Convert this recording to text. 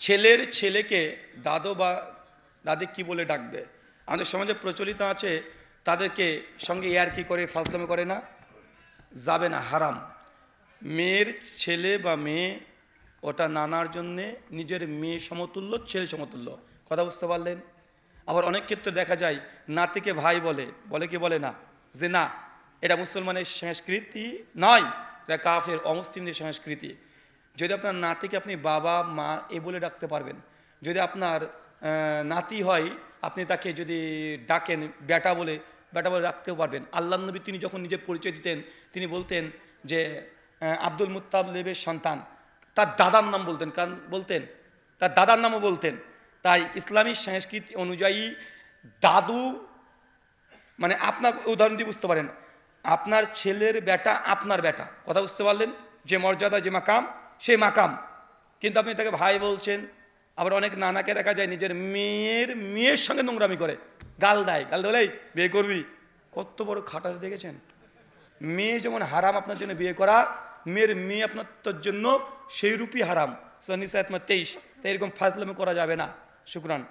ছেলের ছেলেকে দাদু বা দাদি কি বলে ডাকবে? আমাদের সমাজে প্রচলিত আছে, তাদেরকে সঙ্গে ইয়ারকি করে ফাজলামি করে না, যাবে না, হারাম। মেয়ের ছেলে বা মেয়ে ওটা নানার জন্যে নিজের মেয়ে সমতুল্য, ছেলে সমতুল্য। কথা বুঝতে পারলেন? আবার অনেক ক্ষেত্রে দেখা যায় নাতিকে ভাই বলে, বলে কি বলে না, যে না এটা মুসলমানের সংস্কৃতি নয়, এটা কাফের অমুসলিমদের সংস্কৃতি। যদি আপনার নাতিকে আপনি বাবা মা এ বলে ডাকতে পারবেন। যদি আপনার নাতি হয়, আপনি তাকে যদি ডাকেন বেটা বলে, বেটা বলে ডাকতেও পারবেন। আল্লাহ নবী তিনি যখন নিজের পরিচয় দিতেন, তিনি বলতেন যে আব্দুল মুত্তালিবের সন্তান। তার দাদার নাম বলতেন, কারণ বলতেন তার দাদার নামও বলতেন। তাই ইসলামী সংস্কৃতি অনুযায়ী দাদু মানে আপনার উদাহরণ দিয়ে বুঝতে পারেন, আপনার ছেলের বেটা আপনার বেটা। কথা বুঝতে পারলেন? যে মর্যাদা, যে মাকাম, সেই মাকাম। কিন্তু আপনি তাকে ভাই বলছেন। আবার অনেক নানাকে দেখা যায় নিজের মেয়ের সঙ্গে নোংরামি করে, গাল দেয়, গাল দেয় বিয়ে করবি। কত বড় খাটাস দেখেছেন? মেয়ে যেমন হারাম আপনার জন্য বিয়ে করা, মেয়ের মেয়ে আপনার তোর জন্য সেই রূপই হারাম। সূরা নিসা 23। তাই এরকম ফাজলামি করা যাবে না। শুকরান।